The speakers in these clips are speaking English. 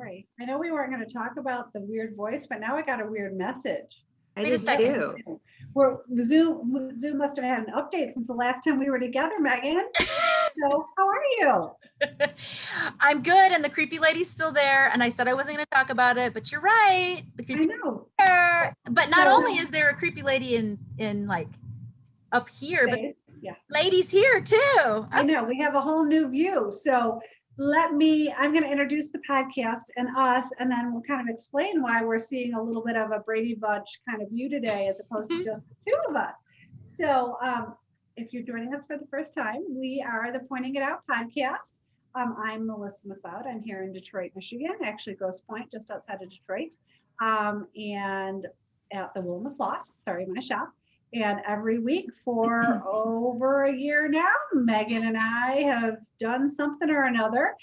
Sorry. I know we weren't going to talk about the weird voice, but now I got a weird message. I did too. Zoom must have had an update since the last time we were together, Megan. So how are you? I'm good, and the creepy lady's still there. And I said I wasn't going to talk about it, but you're right. The creepy I know. there. But not only is there a creepy lady in like up here, but yeah, ladies here too. I know, we have a whole new view. So I'm going to introduce the podcast and us, and then we'll kind of explain why we're seeing a little bit of a Brady Bunch kind of view today, as opposed to just the two of us. So if you're joining us for the first time, we are the Pointing It Out podcast. I'm Melissa MacLeod. I'm here in Detroit, Michigan, actually Grosse Pointe, just outside of Detroit, and at the Wool and the Floss, my shop. And every week for over a year now, Megan and I have done something or another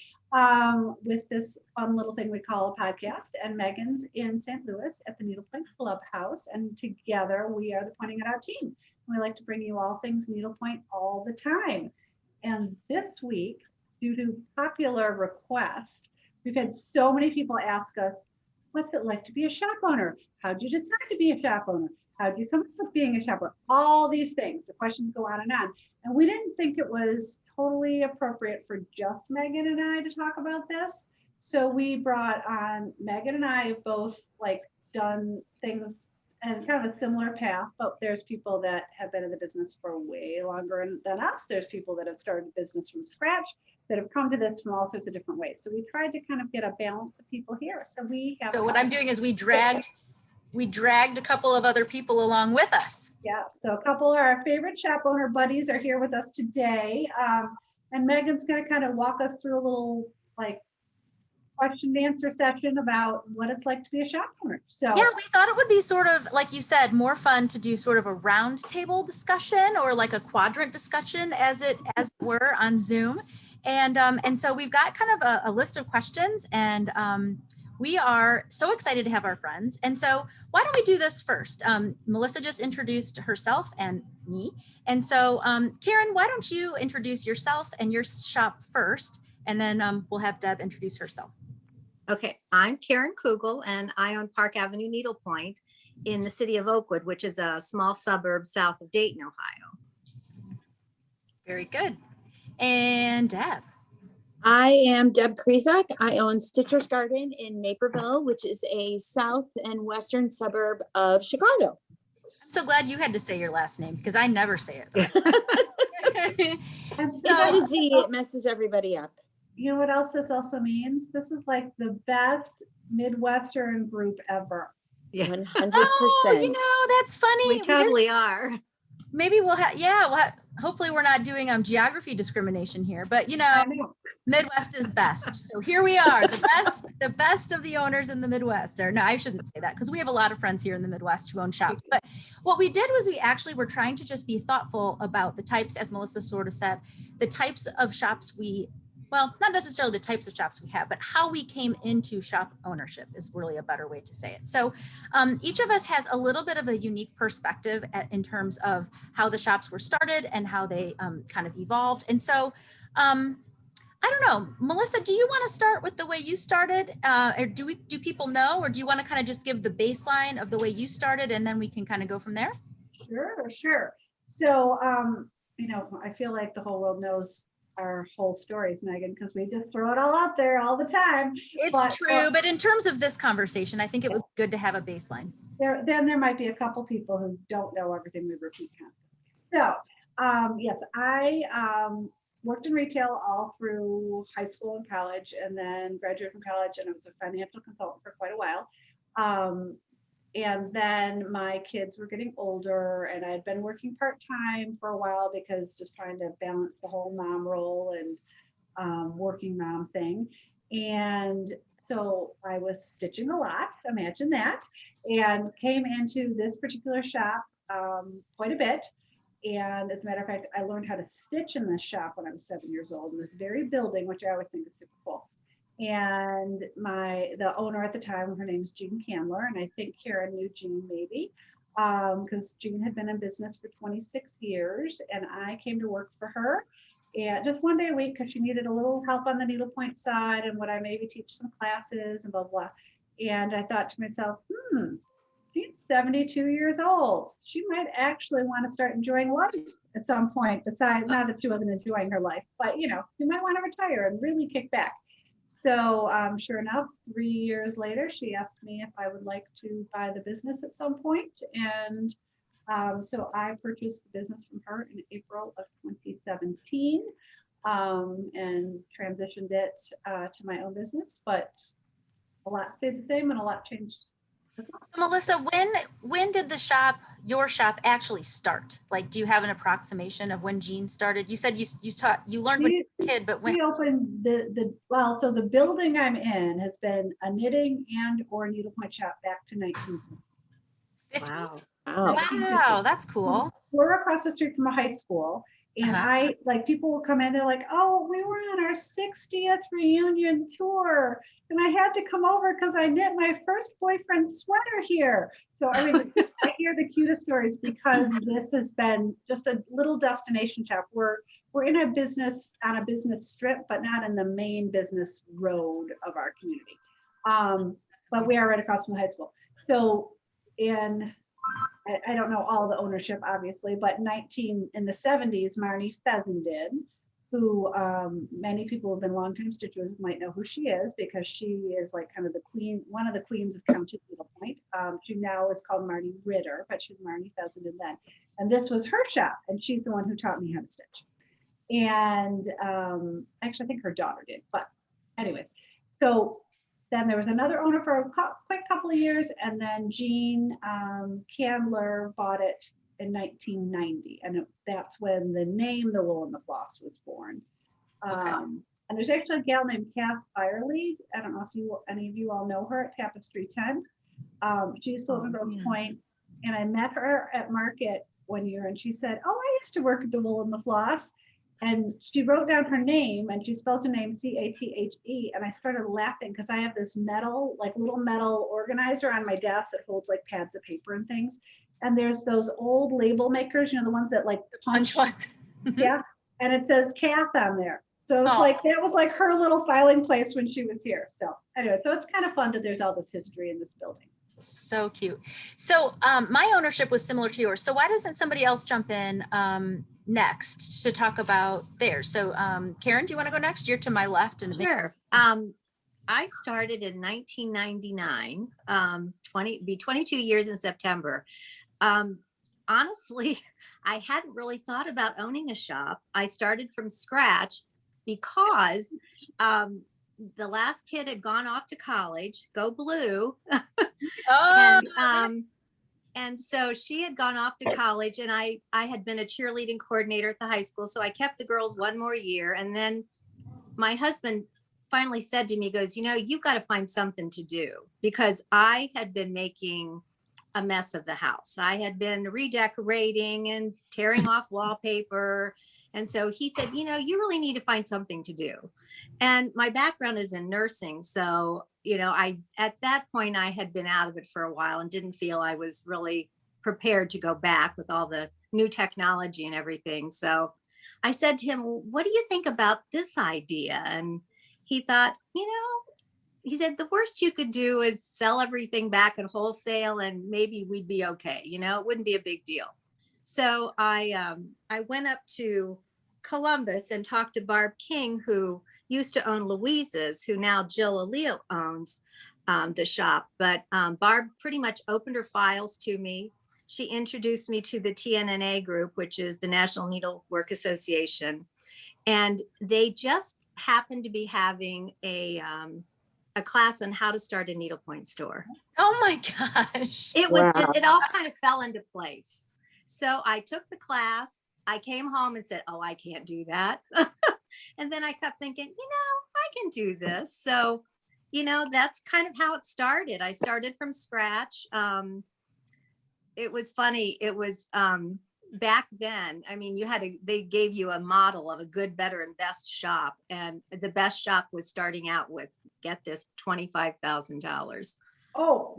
with this fun little thing we call a podcast. And Megan's in St. Louis at the Needlepoint Clubhouse. And together we are the Pointing It Out team. And we like to bring you all things needlepoint all the time. And this week, due to popular request, we've had so many people ask us, what's it like to be a shop owner? How'd you decide to be a shop owner? How do you come up with being a shopper? All these things, the questions go on. And we didn't think it was totally appropriate for just Megan and I to talk about this. So we brought on, Megan and I have both done things and kind of a similar path, but there's people that have been in the business for way longer than us. There's people that have started a business from scratch that have come to this from all sorts of different ways. So we tried to kind of get a balance of people here. So what I'm doing is we dragged a couple of other people along with us. Yeah, so a couple of our favorite shop owner buddies are here with us today. And Megan's going to kind of walk us through a little question and answer session about what it's like to be a shop owner. So yeah, we thought it would be sort of, like you said, more fun to do sort of a round table discussion or like a quadrant discussion as it were on Zoom. And so we've got kind of a list of questions, and we are so excited to have our friends. And so why don't we do this first? Melissa just introduced herself and me. And so Karen, why don't you introduce yourself and your shop first, and then we'll have Deb introduce herself. Okay, I'm Karen Kugel, and I own Park Avenue Needlepoint in the city of Oakwood, which is a small suburb south of Dayton, Ohio. Very good. And Deb. I am Deb Krizek. I own Stitcher's Garden in Naperville, which is a south and western suburb of Chicago. I'm so glad you had to say your last name, because I never say it. And so, that is it messes everybody up. You know what else this also means? This is like the best Midwestern group ever. Yeah, 100%. Oh, that's funny. We totally are. Maybe we'll have, hopefully we're not doing geography discrimination here, but Midwest is best. So here we are, the best of the owners in the Midwest. Or no, I shouldn't say that, because we have a lot of friends here in the Midwest who own shops. But what we did was we actually were trying to just be thoughtful about the types, as Melissa sort of said, the types of shops not necessarily the types of shops we have, but how we came into shop ownership is really a better way to say it. So each of us has a little bit of a unique perspective in terms of how the shops were started and how they kind of evolved. And so, I don't know, Melissa, do you want to start with the way you started? Or do people know, or do you want to kind of just give the baseline of the way you started, and then we can kind of go from there? Sure. So, I feel like the whole world knows our whole stories, Megan, because we just throw it all out there all the time. It's true, but in terms of this conversation, I think it would be good to have a baseline. There might be a couple people who don't know everything we repeat constantly. So, yes, I worked in retail all through high school and college, and then graduated from college, and I was a financial consultant for quite a while. And then my kids were getting older, and I'd been working part-time for a while because just trying to balance the whole mom role and working mom thing. And so I was stitching a lot, imagine that, and came into this particular shop quite a bit. And as a matter of fact, I learned how to stitch in this shop when I was 7 years old, in this very building, which I always think is super cool. And the owner at the time, her name's Jean Candler, and I think Karen knew Jean maybe, because Jean had been in business for 26 years, and I came to work for her. and just one day a week because she needed a little help on the needlepoint side and would I maybe teach some classes and blah, blah. And I thought to myself, she's 72 years old. She might actually want to start enjoying life at some point, besides, not that she wasn't enjoying her life, but you might want to retire and really kick back. So sure enough, 3 years later, she asked me if I would like to buy the business at some point. And so I purchased the business from her in April of 2017 and transitioned it to my own business, but a lot stayed the same and a lot changed. So Melissa, when did your shop actually start? Like, do you have an approximation of when Jean started? You said you learned when you were a kid, but when? We opened so the building I'm in has been a knitting and or needlepoint shop back to 1950. Wow. Wow, that's cool. We're across the street from a high school. And I people will come in, they're like, oh, we were on our 60th reunion tour. And I had to come over because I knit my first boyfriend's sweater here. So I mean, I hear the cutest stories because this has been just a little destination shop. We're in a business on a business strip, but not in the main business road of our community. But we are right across from the high school. So I don't know all the ownership, obviously, but in the 70s, Marnie Fessenden, who many people have been longtime stitchers might know who she is because she is like kind of the queen, one of the queens of County Needlepoint. She now is called Marnie Ritter, but she's Marnie Fessenden then. And this was her shop, and she's the one who taught me how to stitch. And actually, I think her daughter did, but anyways, so then there was another owner for a quick couple of years, and then Jean Candler bought it in 1990, and that's when the name The Wool and the Floss was born. And there's actually a gal named Kath Firely. I don't know if any of you all know her at Tapestry 10. She used to live in Grosse Pointe, and I met her at market one year, and she said, "Oh, I used to work at The Wool and the Floss." And she wrote down her name and she spelled her name C-A-T-H-E. And I started laughing because I have this little metal organizer on my desk that holds like pads of paper and things. And there's those old label makers, the ones that like punch ones. Yeah. And it says Kath on there. So it's that was like her little filing place when she was here. So anyway, so it's kind of fun that there's all this history in this building. So cute. So my ownership was similar to yours. So why doesn't somebody else jump in next to talk about theirs? So Karen, do you want to go next? You're to my left. And sure. I started in 1999, 22 years in September. Honestly, I hadn't really thought about owning a shop. I started from scratch because the last kid had gone off to college, go blue. And so she had gone off to college, and I had been a cheerleading coordinator at the high school. So I kept the girls one more year. And then my husband finally said to me, he goes, you've got to find something to do, because I had been making a mess of the house. I had been redecorating and tearing off wallpaper. And so he said, you really need to find something to do. And my background is in nursing. So, at that point, I had been out of it for a while and didn't feel I was really prepared to go back with all the new technology and everything. So I said to him, well, what do you think about this idea? And he thought, he said, the worst you could do is sell everything back at wholesale and maybe we'd be okay. It wouldn't be a big deal. So I went up to Columbus and talked to Barb King, who used to own Louise's, who now Jill Allele owns the shop. But Barb pretty much opened her files to me. She introduced me to the TNNA group, which is the National Needlework Association. And they just happened to be having a class on how to start a needlepoint store. Oh my gosh. It was just, it all kind of fell into place. So I took the class. I came home and said, oh, I can't do that. And then I kept thinking, I can do this. So, that's kind of how it started. I started from scratch. It was funny. It was back then. I mean, they gave you a model of a good, better, and best shop. And the best shop was starting out with, get this, $25,000. Oh,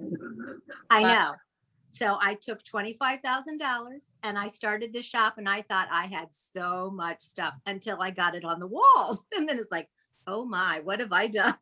I know. So I took $25,000 and I started the shop, and I thought I had so much stuff until I got it on the walls. And then it's like, oh my, what have I done?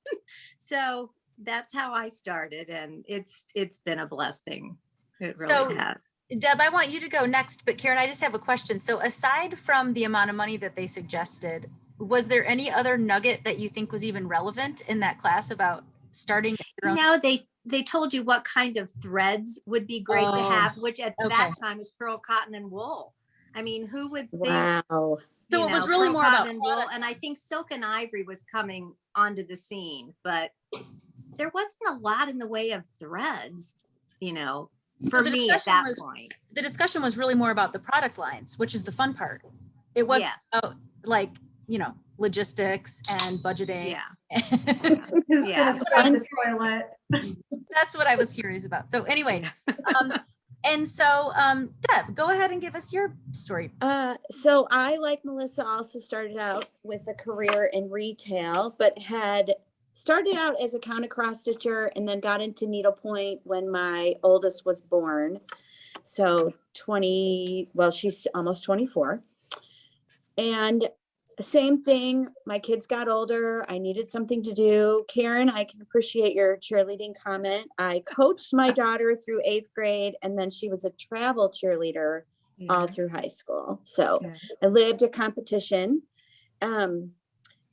So that's how I started, and it's been a blessing. It really has. Deb, I want you to go next, but Karen, I just have a question. So aside from the amount of money that they suggested, was there any other nugget that you think was even relevant in that class about starting your own? No, they told you what kind of threads would be great to have, which at that time is pearl, cotton, and wool. I mean, who would think? Wow. So it was really more about wool, and I think silk and ivory was coming onto the scene, but there wasn't a lot in the way of threads, for me at that point. The discussion was really more about the product lines, which is the fun part. It wasn't about logistics and budgeting. That's what I was curious about. So anyway, and so Deb, go ahead and give us your story. So I, like Melissa, also started out with a career in retail, but had started out as a count across stitcher and then got into needlepoint when my oldest was born. So she's almost 24. And same thing, my kids got older. I needed something to do. Karen, I can appreciate your cheerleading comment. I coached my daughter through 8th grade, and then she was a travel cheerleader all through high school. So I lived a competition.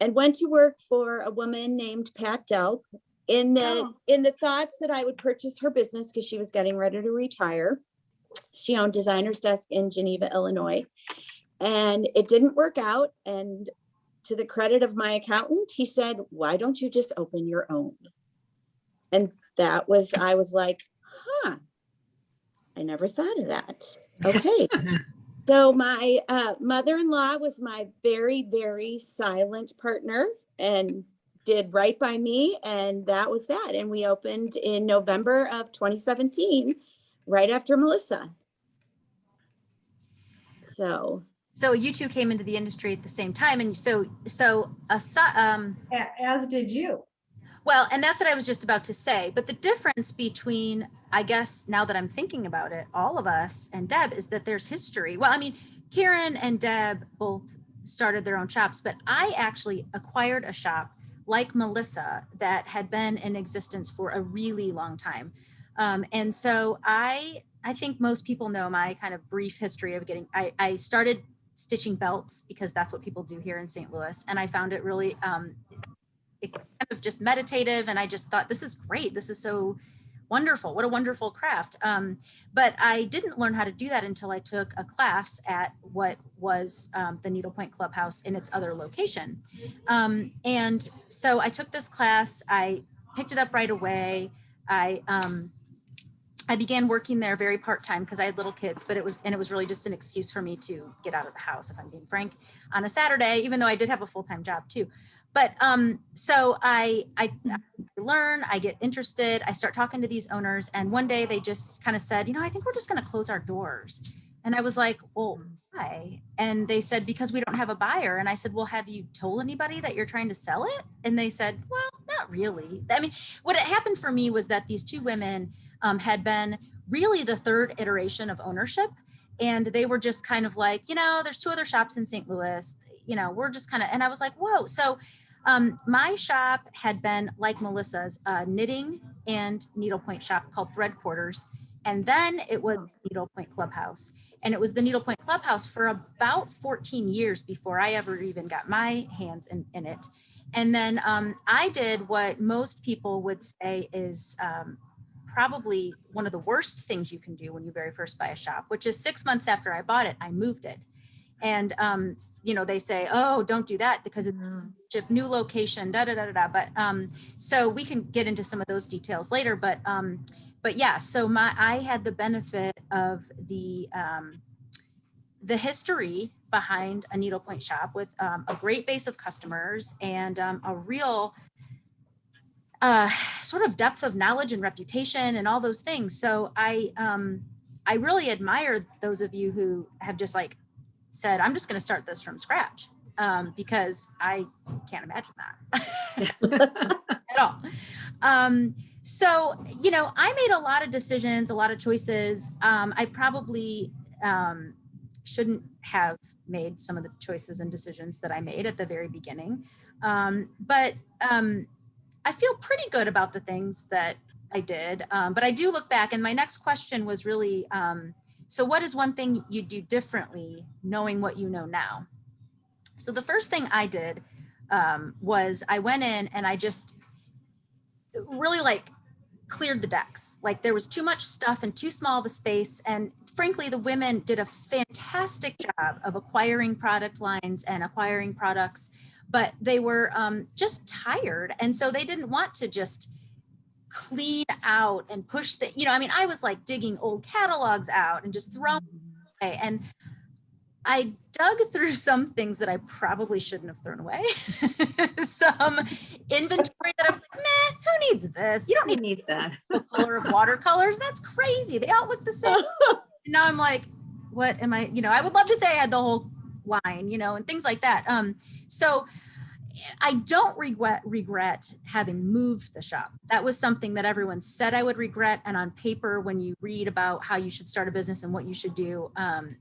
And went to work for a woman named Pat Delp in the thoughts that I would purchase her business because she was getting ready to retire. She owned Designer's Desk in Geneva, Illinois, and it didn't work out. And to the credit of my accountant, he said, "Why don't you just open your own?" And I was like, I never thought of that. Okay. So my mother-in-law was my very, very silent partner and did right by me. And that was that. And we opened in November of 2017, right after Melissa. So you two came into the industry at the same time. And as did you. Well, and that's what I was just about to say. But the difference between, I guess, now that I'm thinking about it, all of us and Deb, is that there's history. Well, I mean, Karen and Deb both started their own shops, but I actually acquired a shop like Melissa that had been in existence for a really long time. And so I think most people know my kind of brief history of I started stitching belts because that's what people do here in St. Louis. And I found it really, it kind of just meditative. And I just thought, this is great. This is so wonderful. What a wonderful craft. But I didn't learn how to do that until I took a class at what was the Needlepoint Clubhouse in its other location. And so I took this class, I picked it up right away. I began working there very part-time because I had little kids, but it was really just an excuse for me to get out of the house, if I'm being frank, on a Saturday, even though I did have a full-time job too. But so I learn, I get interested, I start talking to these owners, and one day they just kind of said, I think we're just going to close our doors. And I was like, well, why? And they said, because we don't have a buyer. And I said, well, have you told anybody that you're trying to sell it? And they said, well, not really. I mean, what had happened for me was that these two women had been really the third iteration of ownership. And they were just kind of like, there's two other shops in St. Louis, we're just kind of, and I was like, whoa. So my shop had been, like Melissa's, knitting and needlepoint shop called Thread Quarters. And then it was Needlepoint Clubhouse. And it was the Needlepoint Clubhouse for about 14 years before I ever even got my hands in it. And then I did what most people would say is probably one of the worst things you can do when you very first buy a shop, which is 6 months after I bought it, I moved it. And, they say, oh, don't do that because it's a new location, But so we can get into some of those details later. But yeah, so I had the benefit of the history behind a needlepoint shop with a great base of customers and a real sort of depth of knowledge and reputation and all those things. So I really admire those of you who have just said, I'm just going to start this from scratch because I can't imagine that at all. So, you know, I made a lot of decisions, a lot of choices. I probably shouldn't have made some of the choices and decisions that I made at the very beginning. But I feel pretty good about the things that I did. But I do look back, and my next question was really, so what is one thing you do differently knowing what you know now? So the first thing I did was I went in and I just really like cleared the decks. Like there was too much stuff and too small of a space. And frankly, the women did a fantastic job of acquiring product lines and acquiring products, but they were just tired. And so they didn't want to just clean out and push the, you know, I mean, I was like digging old catalogs out and just throwing away. And I dug through some things that I probably shouldn't have thrown away. Some inventory that I was like, man, who needs this? You don't need that. The color of watercolors. That's crazy. They all look the same. Now I'm like, what am I, you know, I would love to say I had the whole line, you know, and things like that. So I don't regret having moved the shop. That was something that everyone said I would regret. And on paper, when you read about how you should start a business and what you should do,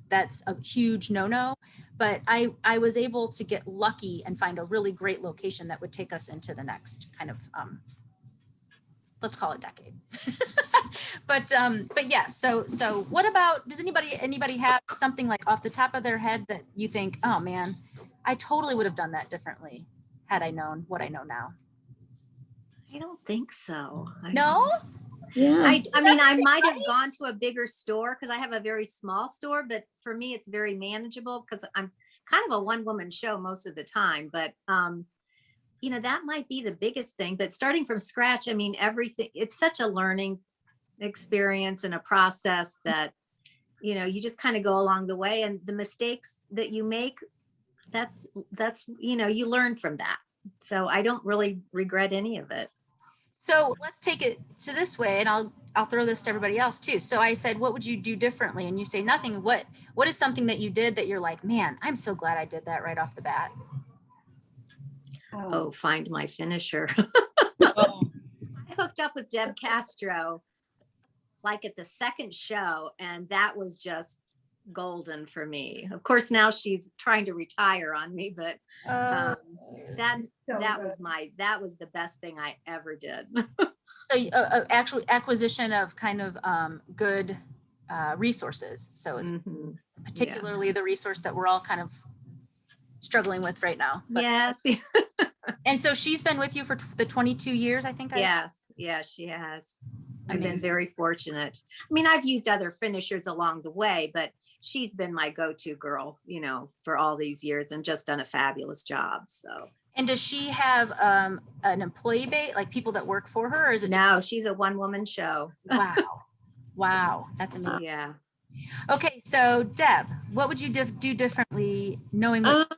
that's a huge no-no. But I was able to get lucky and find a really great location that would take us into the next kind of, let's call it decade. But yeah, so what about, does anybody have something like off the top of their head that you think, oh man, I totally would have done that differently had I known what I know now? I don't think so. No? Yeah. I mean, I might have gone to a bigger store because I have a very small store, but for me, it's very manageable because I'm kind of a one-woman show most of the time. But, you know, that might be the biggest thing. But starting from scratch, I mean, everything, it's such a learning experience and a process that, you know, you just kind of go along the way, and the mistakes that you make, that's, you know, you learn from that. So I don't really regret any of it. So let's take it to this way, and I'll throw this to everybody else too. So I said, what would you do differently? And you say nothing. What is something that you did that you're like, man, I'm so glad I did that right off the bat? Oh, find my finisher. Oh. I hooked up with Deb Castro like at the second show, and that was just golden for me. Of course, now she's trying to retire on me, but that was the best thing I ever did. So actual acquisition of kind of good resources. So it's particularly the resource that we're all kind of struggling with right now. But, yes. And so she's been with you for the 22 years, I think. Yes, she has. I've been very fortunate. I mean, I've used other finishers along the way, but she's been my go-to girl, you know, for all these years, and just done a fabulous job. So. And does she have an employee base, like people that work for her, or is it? No, she's a one-woman show. Wow, that's amazing. Yeah. Okay, so Deb, what would you do differently, knowing what?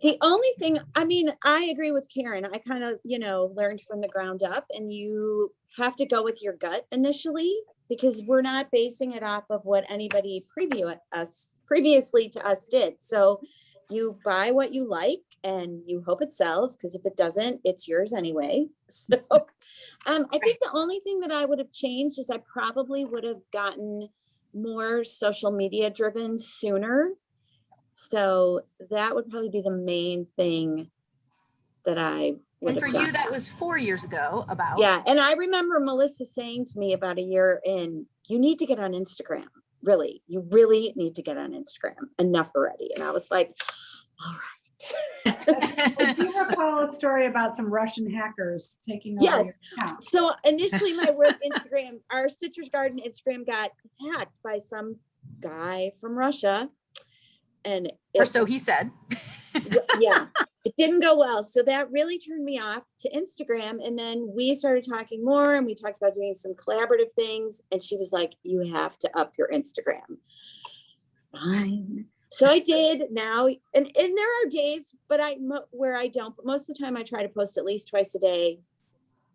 The only thing, I mean, I agree with Karen. I kind of, you know, learned from the ground up, and you have to go with your gut initially, because we're not basing it off of what anybody previously to us did. So you buy what you like and you hope it sells, because if it doesn't, it's yours anyway. So I think the only thing that I would have changed is I probably would have gotten more social media driven sooner. So that would probably be the main thing that I would have done. And for you, that was 4 years ago about. Yeah. And I remember Melissa saying to me about a year in, you need to get on Instagram. Really, you really need to get on Instagram. Enough already. And I was like, all right. I do recall a story about some Russian hackers taking over your account. So initially my work Instagram, our Stitcher's Garden Instagram got hacked by some guy from Russia. And or so he said. Yeah, it didn't go well. So that really turned me off to Instagram. And then we started talking more, and we talked about doing some collaborative things. And she was like, you have to up your Instagram. Fine. So I did now. And there are days, where I don't, but most of the time I try to post at least twice a day,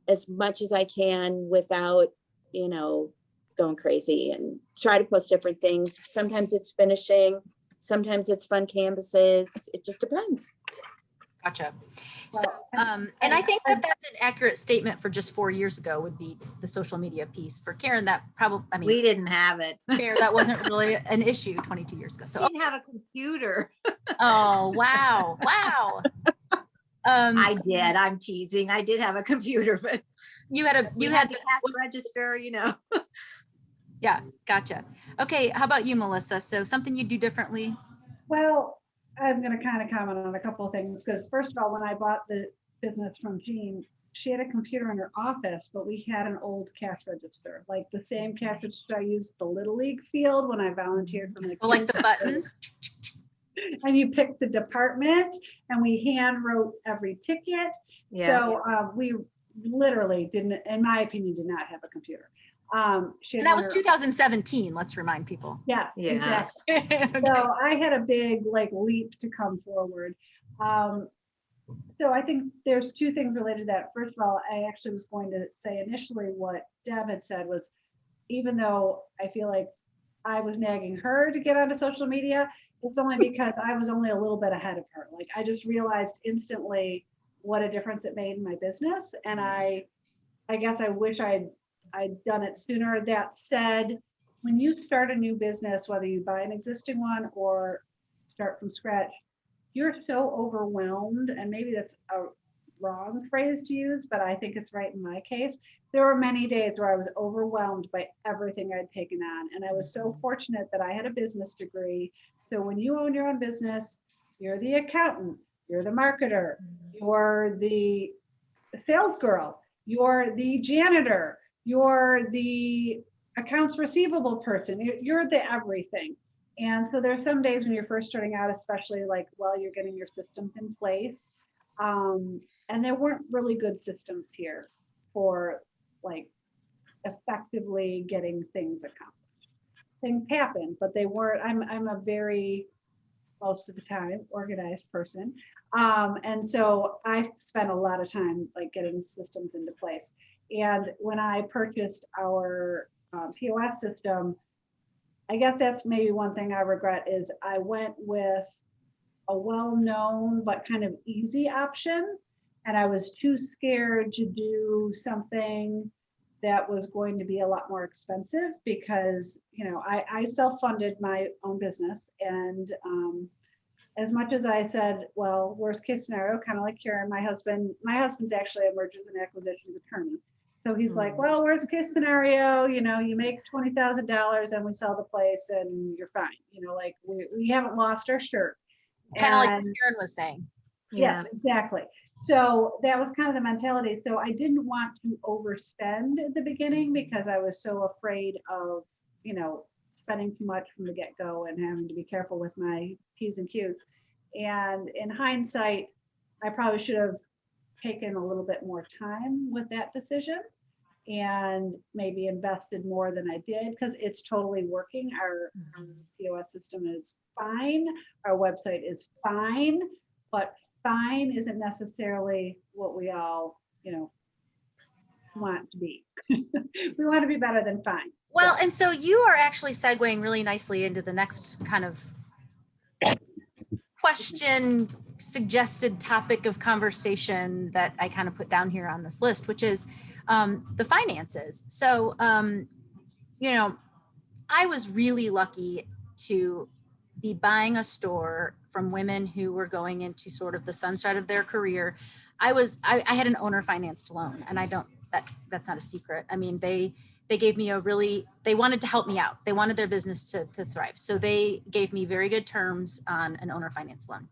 as much as I can without, you know, going crazy, and try to post different things. Sometimes it's finishing. Sometimes it's fun canvases. It just depends. Gotcha. So, and I think that that's an accurate statement for just 4 years ago would be the social media piece. For Karen, that probably, I mean, We didn't have it. fair, that wasn't really an issue 22 years ago. We So, didn't have a computer. oh, wow. Wow. I did. I'm teasing. I did have a computer, but you had we had the cash register, you know. Yeah, gotcha. Okay, how about you, Melissa? So something you do differently? Well, I'm going to kind of comment on a couple of things because first of all, when I bought the business from Jean, she had a computer in her office, but we had an old cash register, like the same cash register I used at the Little League field when I volunteered for the Like the buttons? And you picked the department and we hand wrote every ticket. Yeah. So we literally didn't, in my opinion, did not have a computer. She had And that one was of her- 2017, let's remind people. Yes, Yeah. exactly. Okay. So I had a big like leap to come forward. So I think there's two things related to that. First of all, I actually was going to say initially what Deb had said was, even though I feel like I was nagging her to get onto social media, it's only because I was only a little bit ahead of her. Like I just realized instantly what a difference it made in my business. And I guess I wish I'd done it sooner. That said, when you start a new business, whether you buy an existing one or start from scratch, you're so overwhelmed, and maybe that's a wrong phrase to use, but I think it's right in my case. There were many days where I was overwhelmed by everything I'd taken on. And I was so fortunate that I had a business degree. So when you own your own business, you're the accountant, you're the marketer, you're the sales girl, you're the janitor, you're the accounts receivable person, you're the everything. And so there are some days when you're first starting out, especially like while you're getting your systems in place. And there weren't really good systems here for like effectively getting things accomplished. Things happen, but they weren't, I'm a very, most of the time, organized person. And so I spent a lot of time like getting systems into place. And when I purchased our POS system, I guess that's maybe one thing I regret is I went with a well-known but kind of easy option. And I was too scared to do something that was going to be a lot more expensive because, you know, I self-funded my own business. And as much as I said, well, worst case scenario, kind of like Karen, my husband's actually a mergers and acquisitions attorney. So he's like, well, worst case scenario, you know, you make $20,000 and we sell the place and you're fine. You know, like we haven't lost our shirt. Kind of like what Karen was saying. Yes, exactly. So that was kind of the mentality. So I didn't want to overspend at the beginning because I was so afraid of, you know, spending too much from the get-go and having to be careful with my P's and Q's. And in hindsight, I probably should have taken a little bit more time with that decision and maybe invested more than I did because it's totally working. Our POS system is fine. Our website is fine, but fine isn't necessarily what we all, you know, want to be. We want to be better than fine. Well, and so you are actually segueing really nicely into the next kind of question, suggested topic of conversation that I kind of put down here on this list, which is the finances. So, you know, I was really lucky to be buying a store from women who were going into sort of the sunset of their career. I had an owner financed loan, and that's not a secret. I mean, they gave me they wanted to help me out. They wanted their business to thrive. So they gave me very good terms on an owner finance loan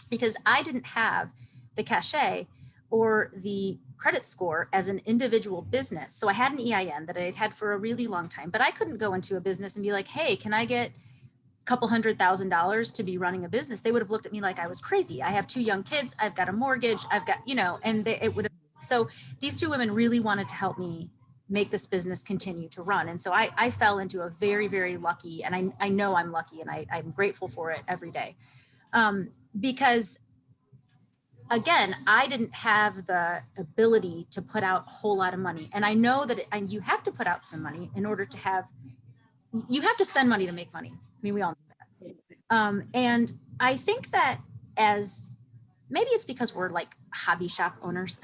because I didn't have the cachet or the credit score as an individual business. So I had an EIN that I had had for a really long time, but I couldn't go into a business and be like, hey, can I get couple $100,000 to be running a business? They would have looked at me like I was crazy. I have 2 young kids. I've got a mortgage. I've got, you know, and so these 2 women really wanted to help me make this business continue to run. And so I fell into a very, very lucky, and I know I'm lucky and I'm grateful for it every day. Because again, I didn't have the ability to put out a whole lot of money. And I know that and you have to put out some money in order to you have to spend money to make money. I mean, we all know that. And I think that as maybe it's because we're like hobby shop owners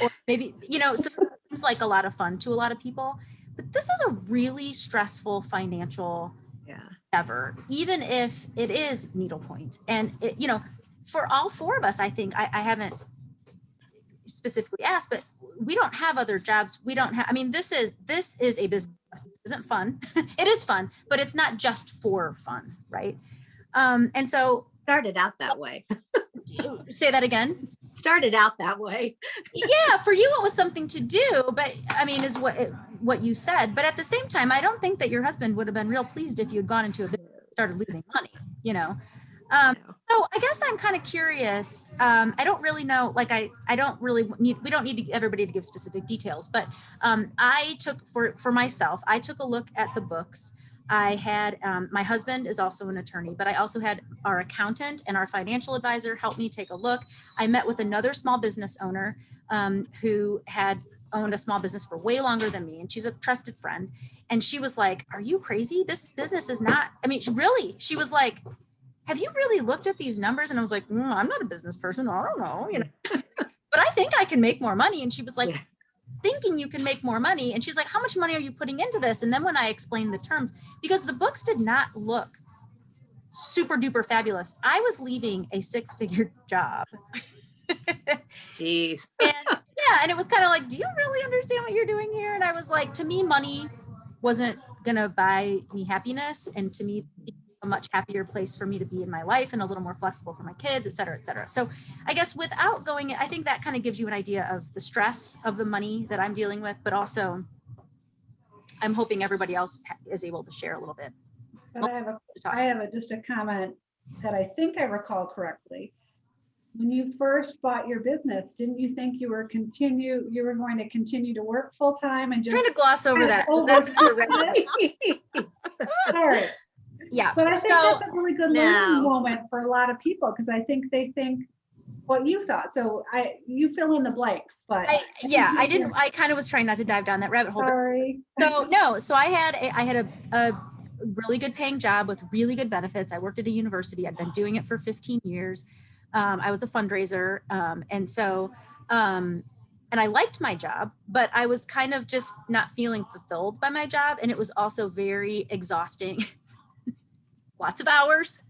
or maybe, so it seems like a lot of fun to a lot of people, but this is a really stressful financial endeavor, even if it is needlepoint. And for all four of us, I think I haven't specifically asked, but we don't have other jobs. We don't have, this is a business. This isn't fun. It is fun, but it's not just for fun. Right. And so started out that way. Say that again. Started out that way. Yeah. For you, it was something to do, but is what you said. But at the same time, I don't think that your husband would have been real pleased if you had gone into a business and started losing money, So I guess I'm kind of curious. I don't really know, I don't really need, we don't need everybody to give specific details, but I took for myself, I took a look at the books. I had, my husband is also an attorney, but I also had our accountant and our financial advisor help me take a look. I met with another small business owner who had owned a small business for way longer than me. And she's a trusted friend. And she was like, are you crazy? This business is not, she was like, have you really looked at these numbers? And I was like, I'm not a business person. I don't know, but I think I can make more money. And she was like, thinking you can make more money. And she's like, how much money are you putting into this? And then when I explained the terms, because the books did not look super duper fabulous, I was leaving a 6-figure job. Jeez. And it was kind of like, do you really understand what you're doing here? And I was like, to me, money wasn't going to buy me happiness. And to me, a much happier place for me to be in my life and a little more flexible for my kids, et cetera, et cetera. So I guess without going, I think that kind of gives you an idea of the stress of the money that I'm dealing with, but also I'm hoping everybody else is able to share a little bit. But I have just a comment that I think I recall correctly. When you first bought your business, didn't you think you were going to continue to work full time and just trying to gloss over that? Sorry. Yeah. But I think that's a really good learning moment for a lot of people, because I think they think what you thought. So you fill in the blanks, but I kind of was trying not to dive down that rabbit hole. Sorry. So I had a really good paying job with really good benefits. I worked at a university. I'd been doing it for 15 years. I was a fundraiser. And I liked my job, but I was kind of just not feeling fulfilled by my job. And it was also very exhausting. Lots of hours,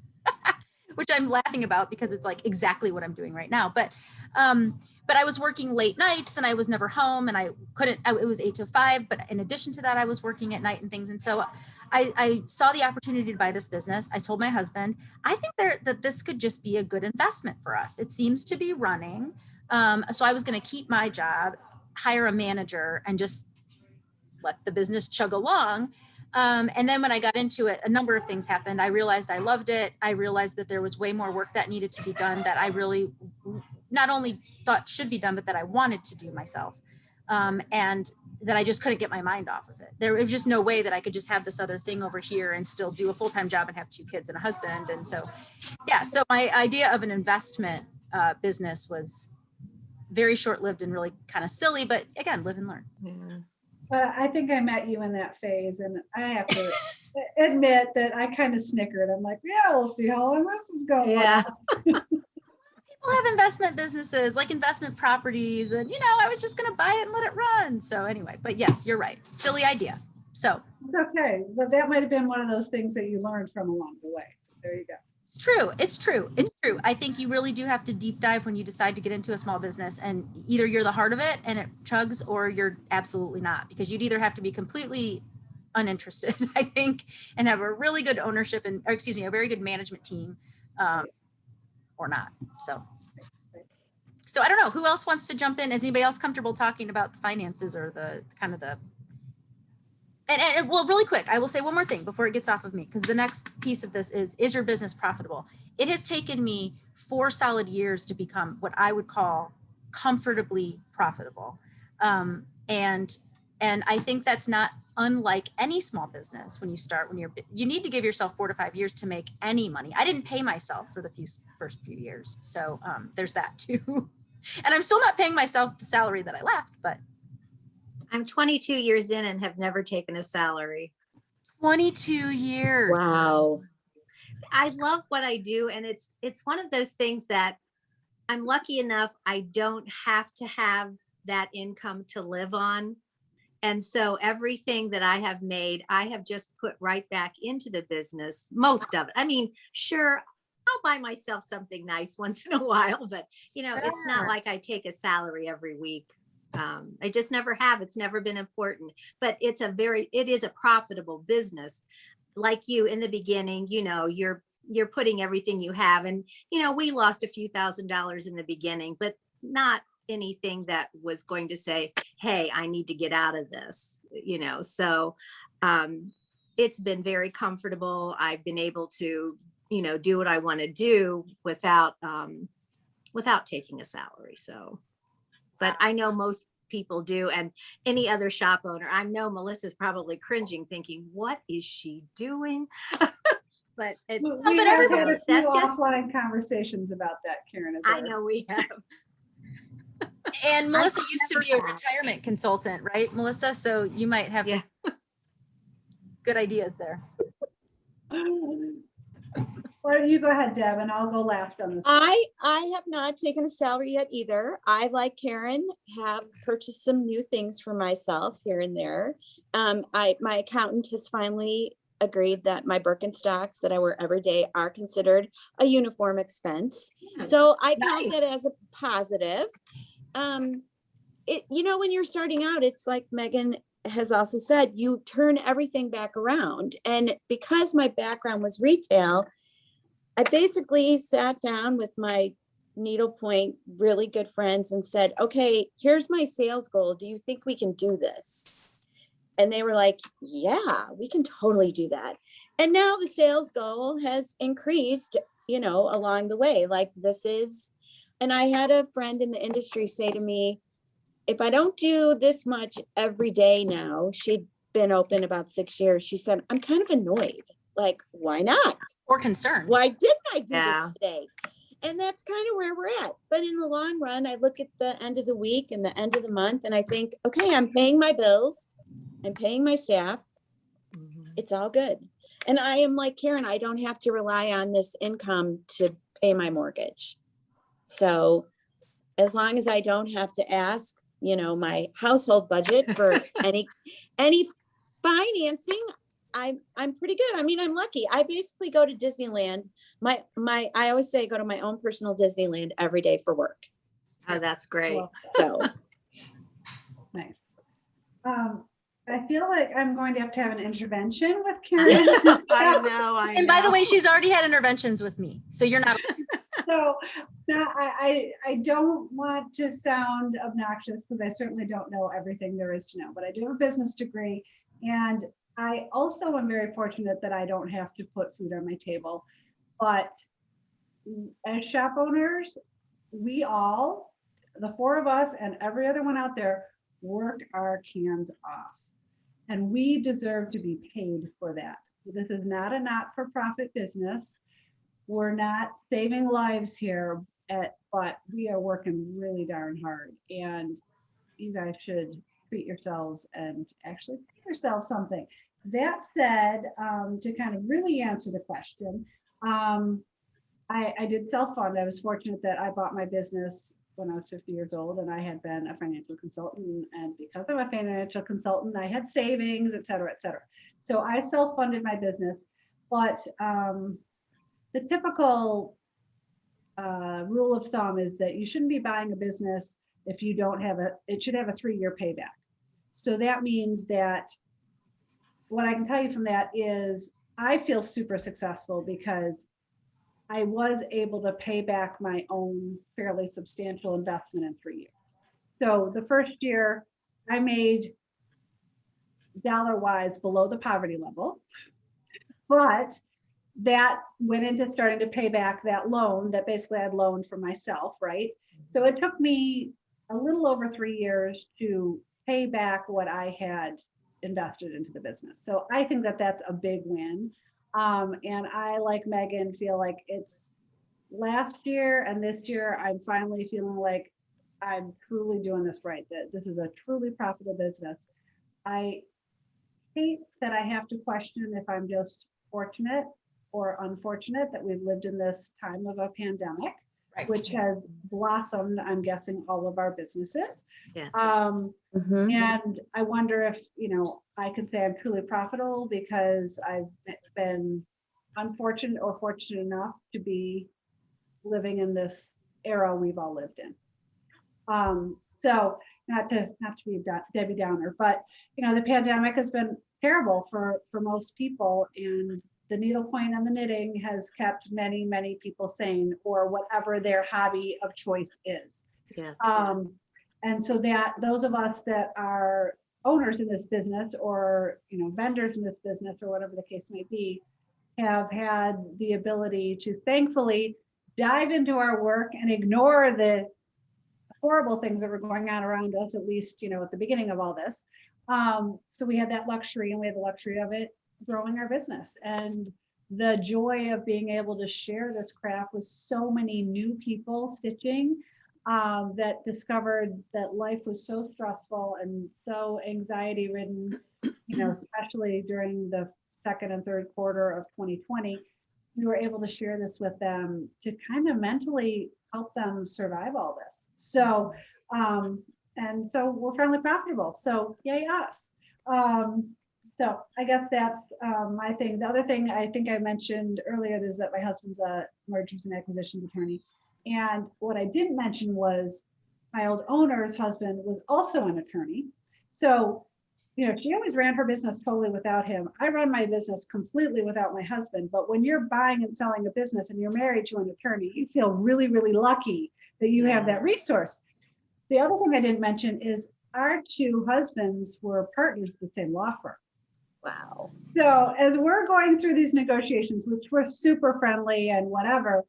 which I'm laughing about because it's like exactly what I'm doing right now. But I was working late nights and I was never home, and it was 8 to 5. But in addition to that, I was working at night and things. And so I saw the opportunity to buy this business. I told my husband, I think that this could just be a good investment for us. It seems to be running. So I was going to keep my job, hire a manager, and just let the business chug along. And then when I got into it, a number of things happened. I realized I loved it. I realized that there was way more work that needed to be done that I really not only thought should be done, but that I wanted to do myself. And that I just couldn't get my mind off of it. There was just no way that I could just have this other thing over here and still do a full-time job and have 2 kids and a husband. And so, so my idea of an investment business was very short-lived and really kind of silly, but again, live and learn. Yeah. I think I met you in that phase, and I have to admit that I kind of snickered. I'm like, yeah, we'll see how long this is going. Yeah. People have investment businesses, like investment properties, and I was just going to buy it and let it run. So anyway, but yes, you're right. Silly idea. So it's okay, but that might have been one of those things that you learned from along the way. So there you go. It's true. I think you really do have to deep dive when you decide to get into a small business, and either you're the heart of it and it chugs, or you're absolutely not, because you'd either have to be completely uninterested, I think, and have a really good ownership a very good management team, or not. So I don't know who else wants to jump in. Is anybody else comfortable talking about the finances or the kind of the And well, really quick, I will say one more thing before it gets off of me, because the next piece of this is your business profitable? It has taken me 4 solid years to become what I would call comfortably profitable. And I think that's not unlike any small business. When you need to give yourself 4 to 5 years to make any money. I didn't pay myself for the first few years. So there's that too. And I'm still not paying myself the salary that I left, but I'm 22 years in and have never taken a salary. 22 years. Wow. I love what I do. And it's one of those things that I'm lucky enough, I don't have to have that income to live on. And so everything that I have made, I have just put right back into the business, most of it. I mean, sure, I'll buy myself something nice once in a while, but it's not Sure. like I take a salary every week. I just never have. It's never been important, but it is a profitable business. Like you in the beginning, you're putting everything you have, and we lost a few $1,000s in the beginning, but not anything that was going to say, hey, I need to get out of this, so it's been very comfortable. I've been able to do what I want to do without taking a salary. So, but I know most people do, and any other shop owner, I know Melissa's probably cringing thinking, what is she doing? But it's We but have everybody- had a few that's just- offline conversations about that, Karen. I know we have. And Melissa I've used to never be a had. retirement consultant, right, Melissa? So you might have Yeah. some good ideas there. Well, you go ahead, Deb, and I'll go last on this. I have not taken a salary yet either. I, like Karen, have purchased some new things for myself here and there. My accountant has finally agreed that my Birkenstocks that I wear every day are considered a uniform expense. So I count Nice. that as a positive. When you're starting out, it's like Megan has also said, you turn everything back around. And because my background was retail, I basically sat down with my Needlepoint really good friends and said, okay, here's my sales goal. Do you think we can do this? And they were like, yeah, we can totally do that. And now the sales goal has increased, along the way. And I had a friend in the industry say to me, if I don't do this much every day now, she'd been open about 6 years. She said, I'm kind of annoyed. Like, why not? Or concerned. Why didn't I do Yeah. this today? And that's kind of where we're at. But in the long run, I look at the end of the week and the end of the month, and I think, okay, I'm paying my bills. I'm paying my staff. It's all good. And I am like Karen, I don't have to rely on this income to pay my mortgage. So as long as I don't have to ask, my household budget for any financing, I'm pretty good. I mean, I'm lucky. I basically go to Disneyland. I always say I go to my own personal Disneyland every day for work. Oh, that's great. Well, So nice. I feel like I'm going to have an intervention with Karen. I know. And by the way, she's already had interventions with me. So you're not. So now I don't want to sound obnoxious because I certainly don't know everything there is to know, but I do have a business degree, and I also am very fortunate that I don't have to put food on my table. But as shop owners, we all, the four of us and every other one out there, work our cans off. And we deserve to be paid for that. This is not a not-for-profit business. We're not saving lives here, but we are working really darn hard. And you guys should treat yourselves and actually pay yourselves something. That said, to kind of really answer the question, I did self-fund. I was fortunate that I bought my business when I was 50 years old, and I had been a financial consultant. And because I'm a financial consultant, I had savings, et cetera, et cetera. So I self-funded my business. But the typical rule of thumb is that you shouldn't be buying a business if you don't have it should have a 3-year payback. So that means that what I can tell you from that is I feel super successful because I was able to pay back my own fairly substantial investment in 3 years. So the first year I made dollar-wise below the poverty level, but that went into starting to pay back that loan that basically I'd loaned for myself, right? So it took me a little over 3 years to pay back what I had invested into the business. So I think that that's a big win. And I, like Megan, feel like it's last year and this year, I'm finally feeling like I'm truly doing this right, that this is a truly profitable business. I hate that I have to question if I'm just fortunate or unfortunate that we've lived in this time of a pandemic. Right. which has blossomed, I'm guessing, all of our businesses. Yes. And I wonder if, I can say I'm truly profitable because I've been unfortunate or fortunate enough to be living in this era we've all lived in. So not to be a Debbie Downer, but the pandemic has been terrible for most people, and the needlepoint and the knitting has kept many, many people sane, or whatever their hobby of choice is. Yes. And so that those of us that are owners in this business, or vendors in this business, or whatever the case may be, have had the ability to thankfully dive into our work and ignore the horrible things that were going on around us, at least, at the beginning of all this. So we had that luxury, and we had the luxury of it growing our business, and the joy of being able to share this craft with so many new people stitching that discovered that life was so stressful and so anxiety ridden, especially during the second and third quarter of 2020. We were able to share this with them to kind of mentally help them survive all this. So, and so we're fairly profitable. So yay us. So I guess that's my thing. The other thing I think I mentioned earlier is that my husband's a mergers and acquisitions attorney. And what I didn't mention was my old owner's husband was also an attorney. So, she always ran her business totally without him. I run my business completely without my husband. But when you're buying and selling a business and you're married to an attorney, you feel really, really lucky that you have that resource. The other thing I didn't mention is our two husbands were partners at the same law firm. Wow. So as we're going through these negotiations, which were super friendly and whatever,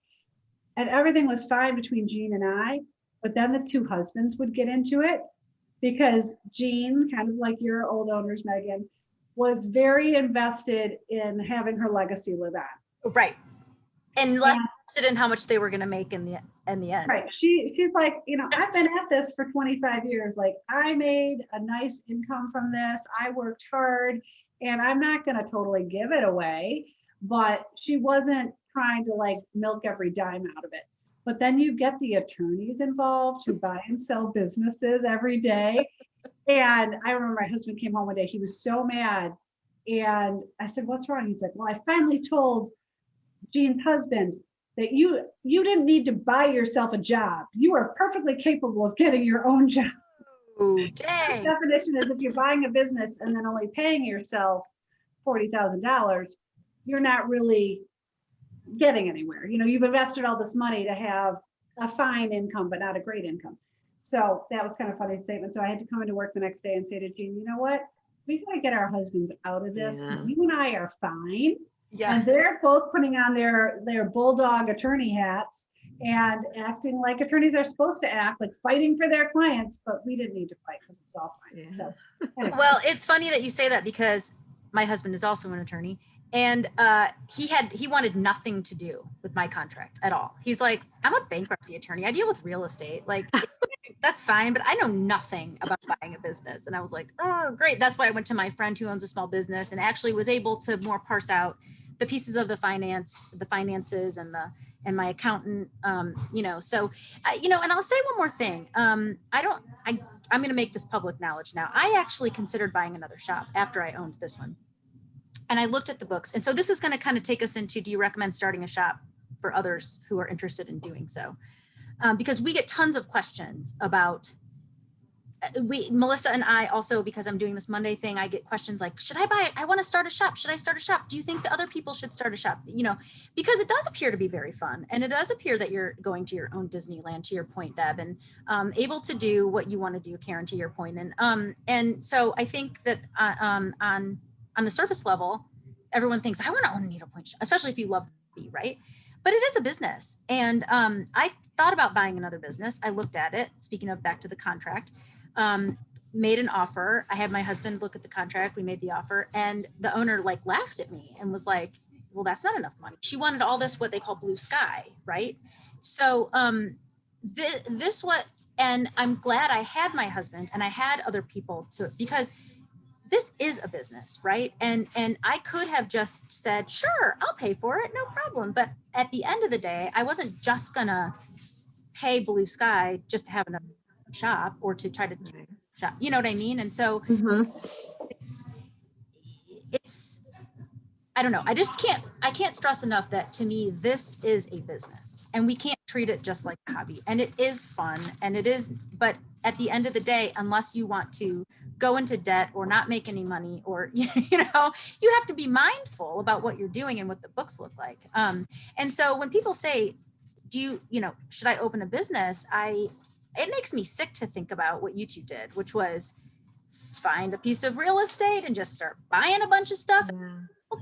and everything was fine between Jean and I, but then the two husbands would get into it, because Jean, kind of like your old owners, Megan, was very invested in having her legacy live on. Right. And less interested in how much they were going to make in the end. Right. She's like, I've been at this for 25 years. Like, I made a nice income from this. I worked hard, and I'm not going to totally give it away. But she wasn't trying to milk every dime out of it. But then you get the attorneys involved who buy and sell businesses every day. And I remember my husband came home one day, he was so mad. And I said, what's wrong? He's like, well, I finally told Jean's husband that you didn't need to buy yourself a job. You are perfectly capable of getting your own job. Ooh, dang. The definition is, if you're buying a business and then only paying yourself $40,000, you're not really getting anywhere. You've invested all this money to have a fine income, but not a great income. So that was kind of a funny statement. So I had to come into work the next day and say to Jean, you know what? We got to get our husbands out of this, because you and I are fine. Yeah. And they're both putting on their bulldog attorney hats and acting like attorneys are supposed to act, like fighting for their clients, but we didn't need to fight because it's all fine. Yeah. So anyway. Well, it's funny that you say that, because my husband is also an attorney. And he wanted nothing to do with my contract at all. He's like, I'm a bankruptcy attorney. I deal with real estate. Like, that's fine, but I know nothing about buying a business. And I was like, oh, great. That's why I went to my friend who owns a small business and actually was able to more parse out the pieces of the finances and my accountant, So, and I'll say one more thing. I'm going to make this public knowledge now. I actually considered buying another shop after I owned this one. And I looked at the books. And so this is going to kind of take us into, do you recommend starting a shop for others who are interested in doing so? Because we get tons of questions about, Melissa and I also, because I'm doing this Monday thing, I get questions like, I want to start a shop. Should I start a shop? Do you think the other people should start a shop? Because it does appear to be very fun. And it does appear that you're going to your own Disneyland, to your point, Deb, and able to do what you want to do, Karen, to your point. And so I think that on the surface level, everyone thinks, I want to own a needlepoint shop, especially if you love to be, right? But it is a business. And I thought about buying another business. I looked at it, speaking of back to the contract, made an offer. I had my husband look at the contract. We made the offer, and the owner laughed at me and was like, well, that's not enough money. She wanted all this, what they call blue sky, right? So and I'm glad I had my husband and I had other people because this is a business, right? And I could have just said, sure, I'll pay for it, no problem. But at the end of the day, I wasn't just gonna pay blue sky just to have another shop or to try to shop. You know what I mean? And so it's, I don't know. I can't stress enough that to me, this is a business and we can't treat it just like a hobby. And it is fun and it is, but at the end of the day, unless you want to go into debt or not make any money, or, you know, you have to be mindful about what you're doing and what the books look like. And so when people say, should I open a business? It makes me sick to think about what you two did, which was find a piece of real estate and just start buying a bunch of stuff. Yeah.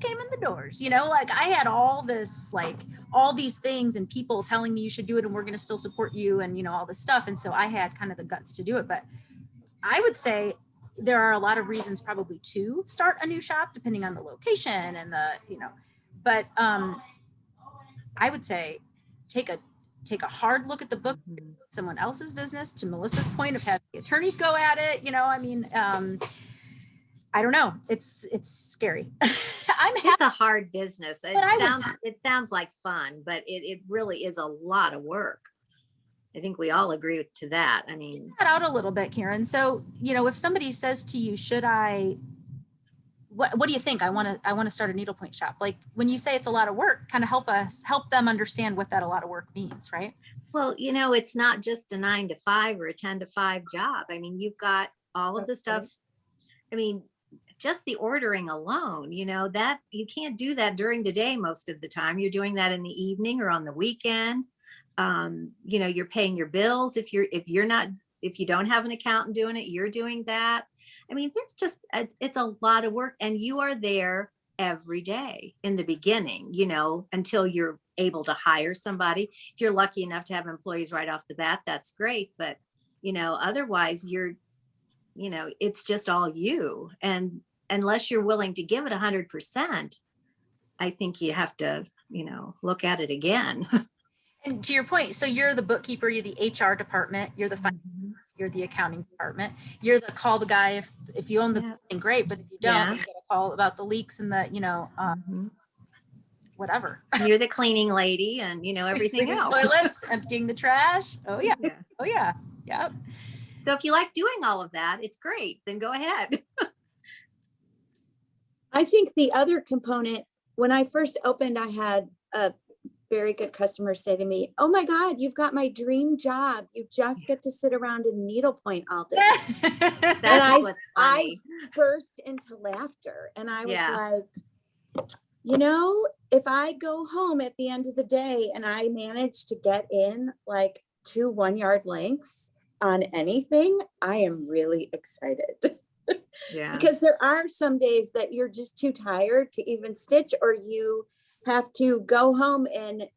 Came in the doors, like I had all these things and people telling me you should do it and we're going to still support you and all this stuff. And so I had kind of the guts to do it. But I would say there are a lot of reasons probably to start a new shop depending on the location and but I would say take a hard look at the book, someone else's business, to Melissa's point of having the attorneys go at it. I don't know. It's scary. It's a hard business. It sounds like fun, but it really is a lot of work. I think we all agree to that. I mean, that out a little bit, Karen. So, if somebody says to you, what do you think? I want to start a needlepoint shop. Like when you say it's a lot of work, kind of help them understand what that a lot of work means, right? Well, it's not just a 9 to 5 or a 10 to 5 job. I mean, you've got all of the stuff. I mean, just the ordering alone, that you can't do that during the day most of the time. You're doing that in the evening or on the weekend. You're paying your bills. If you don't have an accountant doing it, you're doing that. I mean, it's a lot of work, and you are there every day in the beginning, until you're able to hire somebody. If you're lucky enough to have employees right off the bat, that's great. But, otherwise it's just all you. And unless you're willing to give it 100%, I think you have to, look at it again. And to your point, so you're the bookkeeper, you're the HR department, you're the finance, you're the accounting department, you're call the guy if you own the building, great, but if you don't, you get a call about the leaks and the, whatever. You're the cleaning lady and, everything else. Toilets, emptying the trash. Oh yeah. Oh yeah. Yep. So if you like doing all of that, it's great. Then go ahead. I think the other component, when I first opened, I had a very good customer say to me, "Oh my God, you've got my dream job. You just get to sit around in needlepoint all day." And I burst into laughter, and I was like, if I go home at the end of the day and I manage to get in like 2 1-yard lengths on anything, I am really excited. Yeah. Because there are some days that you're just too tired to even stitch, or you have to go home and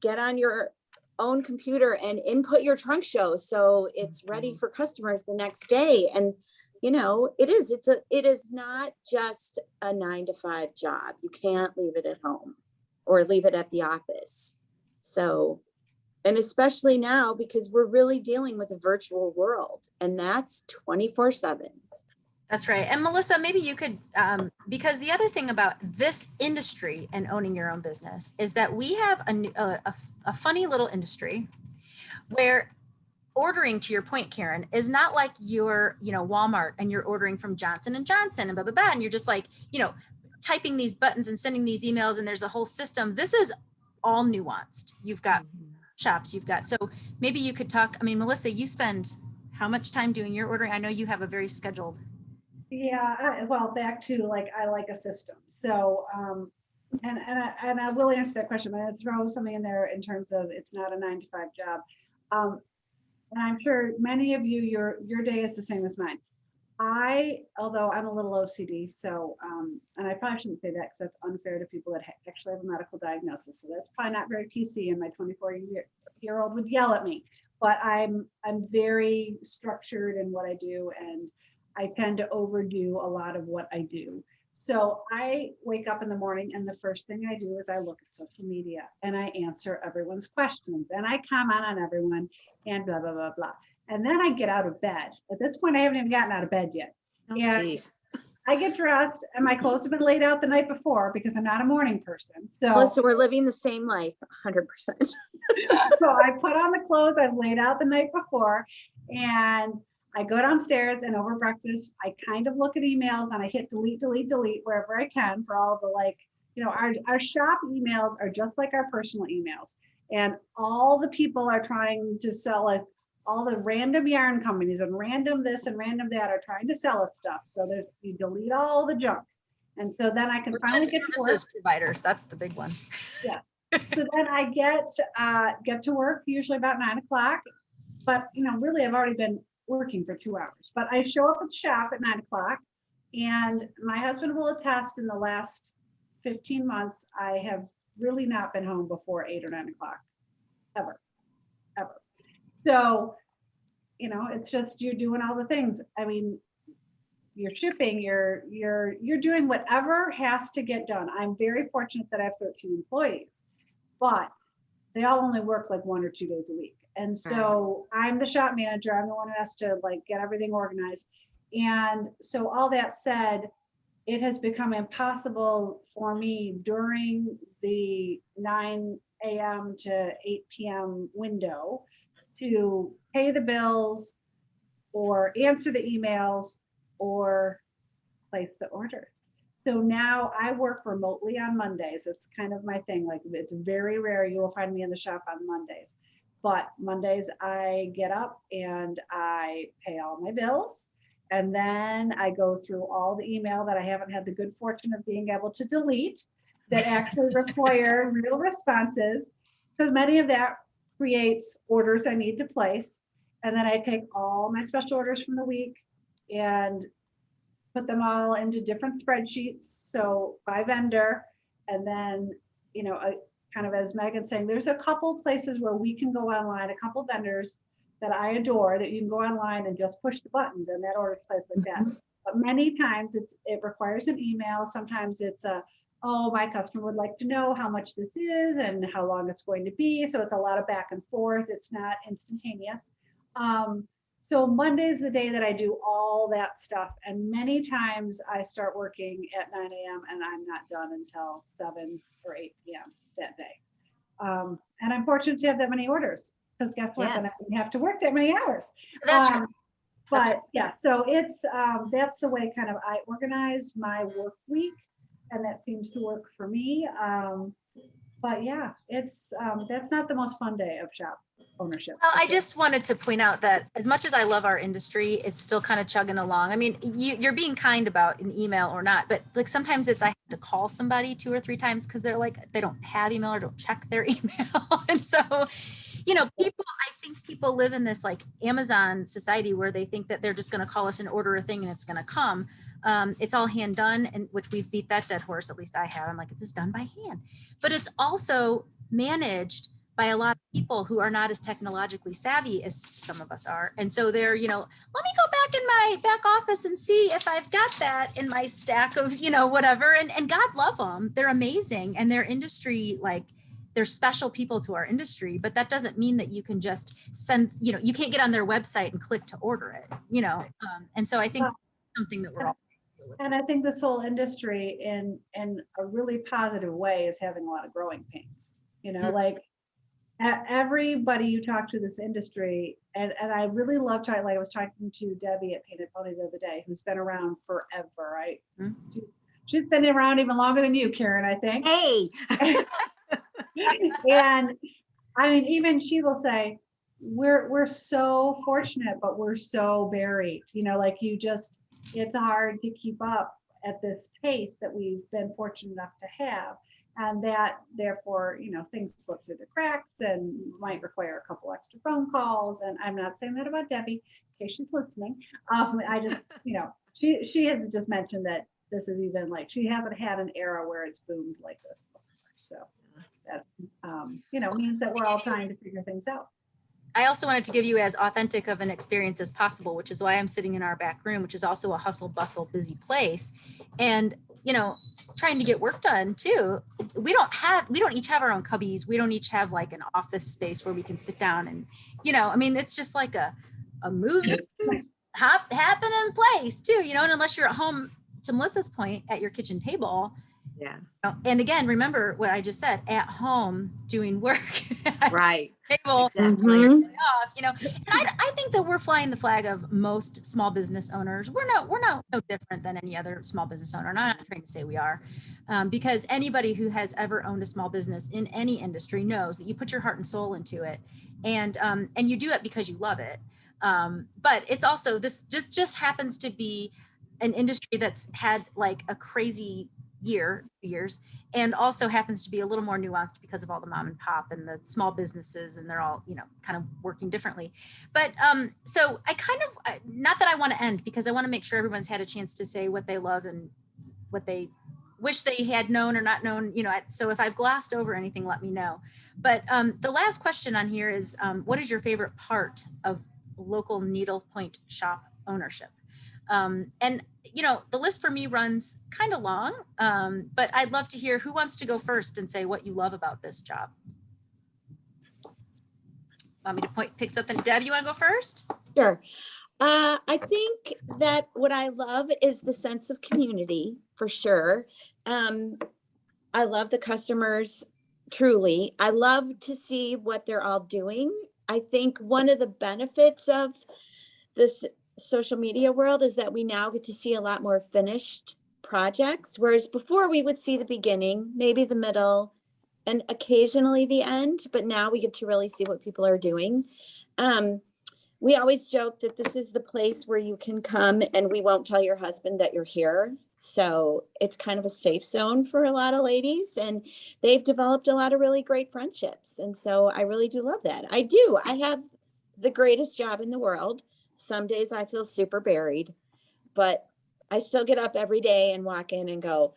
get on your own computer and input your trunk show so it's ready for customers the next day. And it is not just a 9 to 5 job. You can't leave it at home or leave it at the office. So, and especially now, because we're really dealing with a virtual world, and that's 24/7. That's right. And Melissa, maybe you could, because the other thing about this industry and owning your own business is that we have a funny little industry where ordering, to your point, Karen, is not like you're, Walmart and you're ordering from Johnson & Johnson and blah, blah, blah. And you're just like, typing these buttons and sending these emails and there's a whole system. This is all nuanced. You've got shops, so maybe you could talk. I mean, Melissa, you spend how much time doing your ordering? I know you have a very scheduled. Yeah, well, back to I like a system. So, and I will answer that question. I'm going to throw something in there in terms of it's not a 9 to 5 job. And I'm sure many of you, your day is the same as mine. Although I'm a little OCD, so, and I probably shouldn't say that because that's unfair to people that actually have a medical diagnosis. So that's probably not very PC, and my 24-year-old would yell at me. But I'm very structured in what I do, and I tend to overdo a lot of what I do. So I wake up in the morning and the first thing I do is I look at social media and I answer everyone's questions and I comment on everyone and blah, blah, blah, blah. And then I get out of bed. At this point, I haven't even gotten out of bed yet. Oh, geez. I get dressed and my clothes have been laid out the night before because I'm not a morning person. So, Melissa, we're living the same life, 100%. so I put on the clothes I've laid out the night before, and I go downstairs, and over breakfast, I kind of look at emails and I hit delete, delete, delete wherever I can for all the, like, you know, our shop emails are just like our personal emails. And all the people are trying to sell us, all the random yarn companies and random this and random that are trying to sell us stuff. So that you delete all the junk. And so then I can finally get to work. Services providers, that's the big one. Yes. So then I get to work usually about 9 o'clock. But, you know, really I've already been working for 2 hours. But I show up at the shop at 9 o'clock, and my husband will attest in the last 15 months, I have really not been home before 8 or 9 o'clock, ever. So, you know, it's just you're doing all the things. I mean, you're shipping, you're doing whatever has to get done. I'm very fortunate that I have 13 employees, but they all only work like 1 or 2 days a week. And so I'm the shop manager. I'm the one who has to like get everything organized. And so all that said, it has become impossible for me during the 9 a.m. to 8 p.m. window to pay the bills or answer the emails or place the order. So now I work remotely on Mondays. It's kind of my thing. Like, it's very rare you will find me in the shop on Mondays. But Mondays I get up and I pay all my bills. And then I go through all the email that I haven't had the good fortune of being able to delete that actually require real responses, because many of that creates orders I need to place. And then I take all my special orders from the week and put them all into different spreadsheets. So by vendor, and then, you know, kind of as Megan's saying, there's a couple places where we can go online, a couple vendors that I adore that you can go online and just push the buttons and that order is placed like that. But many times it requires an email. Sometimes it's oh, my customer would like to know how much this is and how long it's going to be. So it's a lot of back and forth. It's not instantaneous. So Monday is the day that I do all that stuff. And many times I start working at 9 a.m. and I'm not done until 7 or 8 p.m. that day. And I'm fortunate to have that many orders, because guess what? Yes. Then I don't have to work that many hours. That's right. But right. yeah, so it's that's the way kind of I organize my work week, and that seems to work for me. But yeah, it's that's not the most fun day of shop ownership. Well, I just wanted to point out that as much as I love our industry, it's still kind of chugging along. I mean, you're being kind about an email or not, but like sometimes it's I have to call somebody 2 or 3 times because they're like, they don't have email or don't check their email. And so, you know, I think people live in this like Amazon society where they think that they're just going to call us and order a thing and it's going to come. It's all hand done, and which we've beat that dead horse. At least I have. I'm like, this is done by hand, but it's also managed by a lot of people who are not as technologically savvy as some of us are. And so they're, you know, let me go back in my back office and see if I've got that in my stack of, you know, whatever. And God love them. They're amazing. And their industry, like, they're special people to our industry, but that doesn't mean that you can just send, you know, you can't get on their website and click to order it, you know? And so I think something that we're all. And I think this whole industry in a really positive way is having a lot of growing pains, you know, like everybody you talk to this industry, and I really love talking, like I was talking to Debbie at Painted Pony the other day, who's been around forever, right? Mm-hmm. She's been around even longer than you, Karen, I think. Hey. And I mean, even she will say, we're so fortunate, but we're so buried, you know, like it's hard to keep up at this pace that we've been fortunate enough to have. And that therefore, you know, things slip through the cracks and might require a couple extra phone calls. And I'm not saying that about Debbie, in case she's listening. I just, you know, she has just mentioned that this is even like, she hasn't had an era where it's boomed like this before. So that, you know, means that we're all trying to figure things out. I also wanted to give you as authentic of an experience as possible, which is why I'm sitting in our back room, which is also a hustle, bustle, busy place. And, you know, trying to get work done too. We don't each have our own cubbies. We don't each have like an office space where we can sit down and, you know, I mean, it's just like a movie happening place too, you know, and unless you're at home to Melissa's point, at your kitchen table. Yeah. And again, remember what I just said, at home doing work. Right. Table, Exactly. off, and I think that we're flying the flag of most small business owners. We're no different than any other small business owner. And I'm not trying to say we are, because anybody who has ever owned a small business in any industry knows that you put your heart and soul into it, and you do it because you love it. But it's also, this just happens to be an industry that's had like a crazy years, and also happens to be a little more nuanced because of all the mom and pop and the small businesses, and they're all, kind of working differently. But so I kind of, not that I want to end, because I want to make sure everyone's had a chance to say what they love and what they wish they had known or not known, so if I've glossed over anything, let me know. But the last question on here is, what is your favorite part of local needlepoint shop ownership? And the list for me runs kind of long, but I'd love to hear who wants to go first and say what you love about this job. Want me to pick something? Deb, you want to go first? Sure. I think that what I love is the sense of community, for sure. I love the customers, truly. I love to see what they're all doing. I think one of the benefits of this social media world is that we now get to see a lot more finished projects, whereas before we would see the beginning, maybe the middle, and occasionally the end, but now we get to really see what people are doing. We always joke that this is the place where you can come and we won't tell your husband that you're here. So it's kind of a safe zone for a lot of ladies, and they've developed a lot of really great friendships. And so I really do love that. I do. I have the greatest job in the world. Some days I feel super buried, but I still get up every day and walk in and go,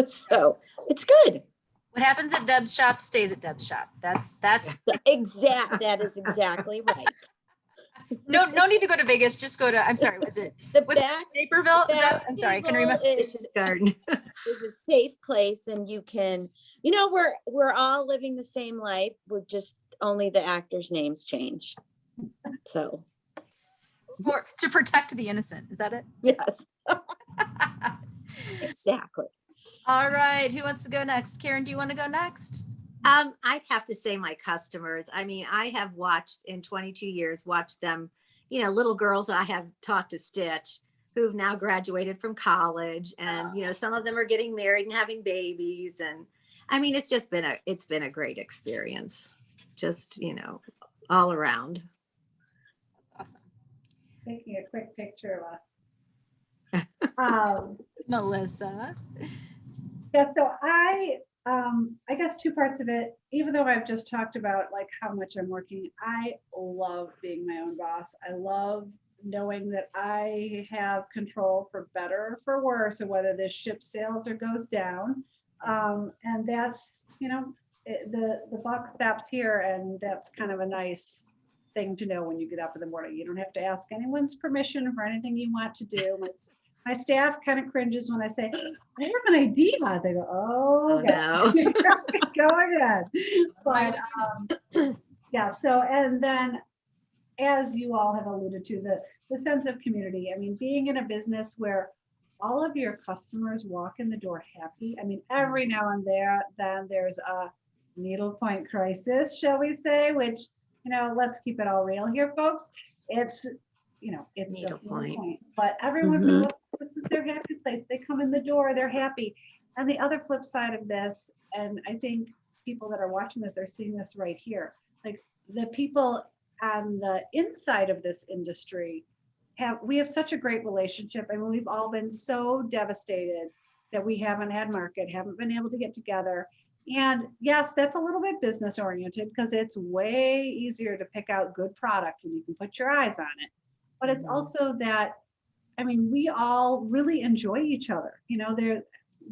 so it's good. What happens at Deb's shop stays at Deb's shop. That's that is exactly right. No need to go to Vegas. Just go to, I'm sorry, was it Naperville? I'm sorry, I can remember. Garden is a safe place, and you can, we're all living the same life. We're just only the actors' names change. So to protect the innocent, is that it? Yes. Exactly. All right, who wants to go next? Karen, do you want to go next? I'd have to say my customers. I mean, I have watched in 22 years, watched them, little girls I have taught to stitch who've now graduated from college, and, some of them are getting married and having babies. And I mean, it's been a great experience, just, all around. That's awesome. Taking a quick picture of us. Melissa. Yeah, so I guess two parts of it, even though I've just talked about like how much I'm working, I love being my own boss. I love knowing that I have control for better or for worse, or whether this ship sails or goes down. And that's, the buck stops here, and that's kind of a nice thing to know when you get up in the morning. You don't have to ask anyone's permission for anything you want to do. My staff kind of cringes when I say, I have an idea. They go, oh, no. Go ahead. But yeah, so, and then as you all have alluded to, the sense of community. I mean, being in a business where all of your customers walk in the door happy. I mean, every now and then there's a needlepoint crisis, shall we say, which, let's keep it all real here, folks. It's Needlepoint, but everyone knows this is their happy place. They come in the door, they're happy. And the other flip side of this, and I think people that are watching this are seeing this right here, like the people on the inside of this industry we have such a great relationship. I mean, we've all been so devastated that we haven't had market, haven't been able to get together. And yes, that's a little bit business oriented, because it's way easier to pick out good product when you can put your eyes on it. But it's also that, I mean, we all really enjoy each other.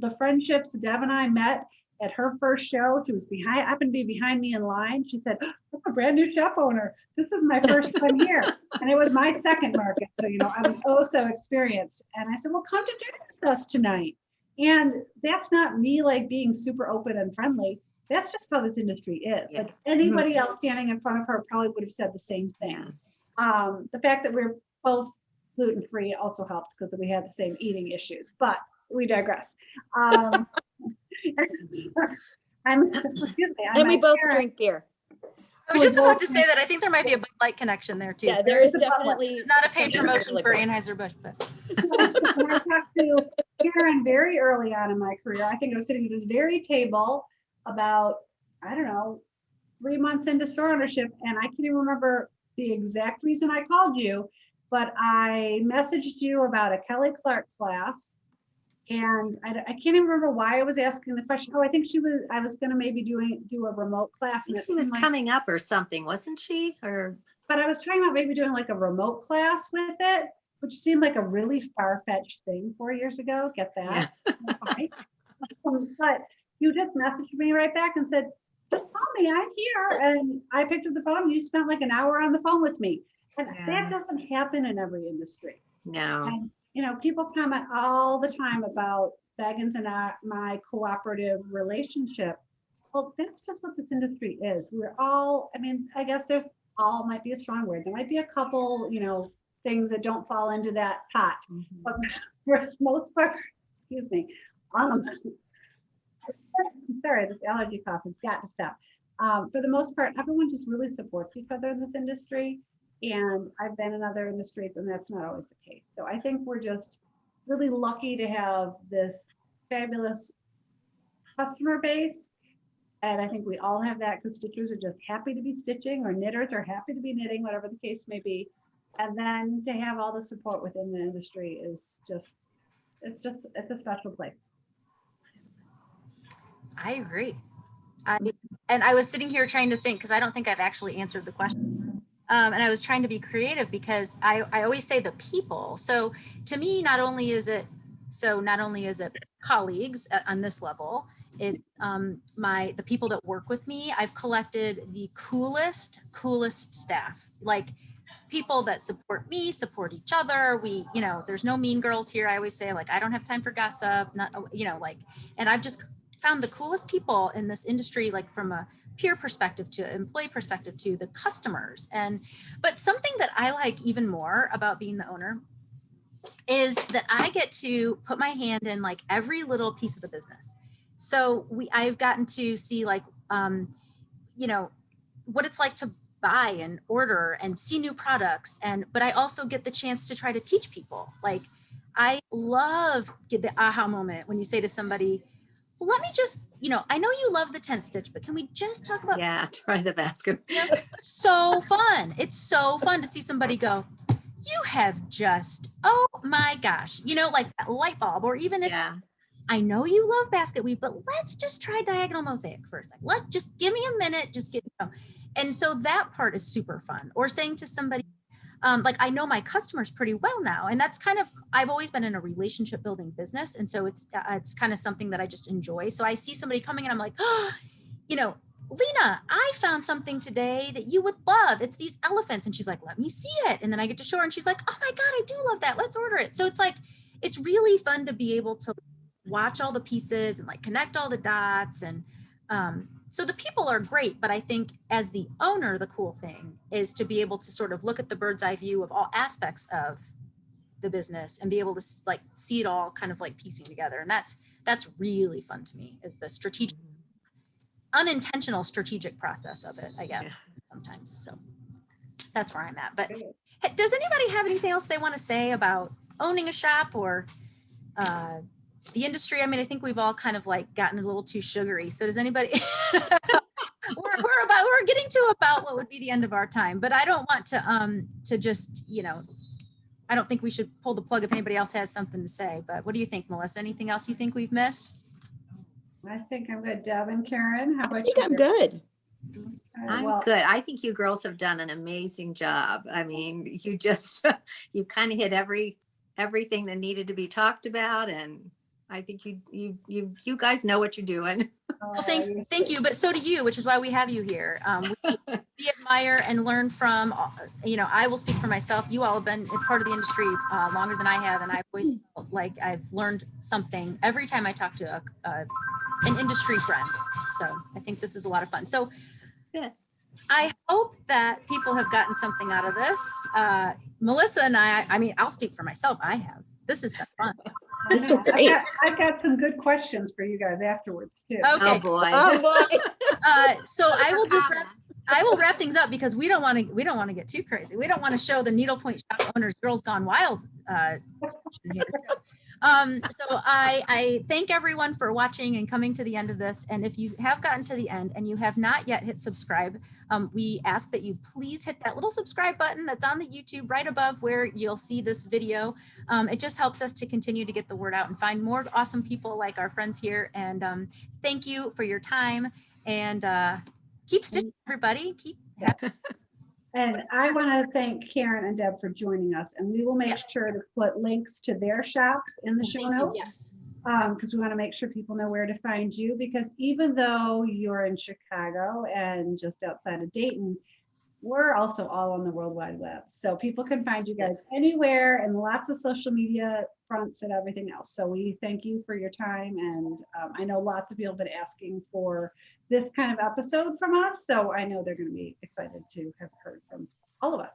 The friendships. Deb and I met at her first show. She was happened to be behind me in line. She said, I'm a brand new shop owner. This is my first time here. And it was my second market. So, I was so experienced. And I said, well, come to dinner with us tonight. And that's not me like being super open and friendly. That's just how this industry is. Yeah. Like anybody else standing in front of her probably would have said the same thing. The fact that we're both, gluten-free also helped because we had the same eating issues, but we digress. Excuse me, And we both parent. drink beer. I was just about to say that I think there might be a Bud Light connection there too. Yeah, there is There's a Bud Light. definitely. It's not a paid some promotion liquor. for Anheuser-Busch, but When I talked to Karen very early on in my career, I think I was sitting at this very table about, I don't know, 3 months into store ownership, and I can't even remember the exact reason I called you, but I messaged you about a Kelly Clark class, and I can't even remember why I was asking the question. Oh, I think I was going to maybe do a remote class. I think she was coming up or something, wasn't she? But I was talking about maybe doing like a remote class with it, which seemed like a really far-fetched thing 4 years ago. Get that? Yeah. Okay. But you just messaged me right back and said, just call me, I'm here. And I picked up the phone. You spent like an hour on the phone with me. And that doesn't happen in every industry. No. And, people comment all the time about Baggins and my cooperative relationship. Well, that's just what this industry is. We're all, I guess all might be a strong word. There might be a couple, things that don't fall into that pot. Mm-hmm. But for the most part, excuse me. Sorry, this allergy cough has got to stop. For the most part, everyone just really supports each other in this industry. And I've been in other industries, and that's not always the case. So I think we're just really lucky to have this fabulous customer base. And I think we all have that because stitchers are just happy to be stitching, or knitters are happy to be knitting, whatever the case may be. And then to have all the support within the industry is it's a special place. I agree. And I was sitting here trying to think, because I don't think I've actually answered the question. And I was trying to be creative because I always say the people. So to me, not only is it colleagues on this level, it's the people that work with me. I've collected the coolest staff, like people that support me, support each other. We, there's no mean girls here. I always say, like, I don't have time for gossip, and I've just found the coolest people in this industry, like from a peer perspective to employee perspective to the customers. But something that I like even more about being the owner is that I get to put my hand in like every little piece of the business. So I've gotten to see like, what it's like to buy and order and see new products. But I also get the chance to try to teach people. Like, I love get the aha moment when you say to somebody, well, let me just, I know you love the tent stitch, but can we just talk about, try the basket. So fun. It's so fun to see somebody go, you have just, oh my gosh, like that light bulb, or even if I know you love basket weave, but let's just try diagonal mosaic for a second. Let's just give me a minute, just get, And so that part is super fun. Or saying to somebody, like, I know my customers pretty well now. And that's kind of, I've always been in a relationship building business. And so it's kind of something that I just enjoy. So I see somebody coming and I'm like, oh, Lena, I found something today that you would love. It's these elephants. And she's like, let me see it. And then I get to show her and she's like, oh my God, I do love that. Let's order it. So it's like, it's really fun to be able to watch all the pieces and like connect all the dots. And so the people are great, but I think as the owner, the cool thing is to be able to sort of look at the bird's eye view of all aspects of the business and be able to like see it all kind of like piecing together. And that's really fun to me, is the strategic, unintentional strategic process of it, I guess, sometimes. So that's where I'm at. But does anybody have anything else they want to say about owning a shop or the industry? I mean, I think we've all kind of like gotten a little too sugary. So does anybody, we're getting to about what would be the end of our time, but I don't want to just, I don't think we should pull the plug if anybody else has something to say, but what do you think, Melissa? Anything else you think we've missed? I think I'm good. Deb and Karen, how about you? I'm good. I'm good. I think you girls have done an amazing job. I mean, you kind of hit everything that needed to be talked about, and I think you guys know what you're doing. Well, thank you, but so do you, which is why we have you here. We admire and learn from, I will speak for myself. You all have been a part of the industry longer than I have, and I've always felt like I've learned something every time I talk to an industry friend. So I think this is a lot of fun. So I hope that people have gotten something out of this. Melissa and I mean, I'll speak for myself. I have. This has been fun. This was great. I've got some good questions for you guys afterwards too. Okay. Oh boy. So I will just wrap things up because we don't want to get too crazy. We don't want to show the Needlepoint Shop owners Girls Gone Wild section here. So I thank everyone for watching and coming to the end of this. And if you have gotten to the end and you have not yet hit subscribe, we ask that you please hit that little subscribe button that's on the YouTube right above where you'll see this video. It just helps us to continue to get the word out and find more awesome people like our friends here. And thank you for your time, and keep stitching, everybody. And I want to thank Karen and Deb for joining us, and we will make sure to put links to their shops in the show notes. Yes. Because we want to make sure people know where to find you, because even though you're in Chicago and just outside of Dayton, we're also all on the World Wide Web. So people can find you guys anywhere, and lots of social media fronts and everything else. So we thank you for your time. And I know lots of people have been asking for this kind of episode from us. So I know they're going to be excited to have heard from all of us.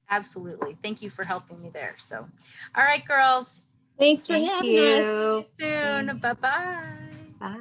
Absolutely. Thank you for helping me there. So, all right, girls. Thanks for Thank having us. you. See you soon. Bye-bye. Bye.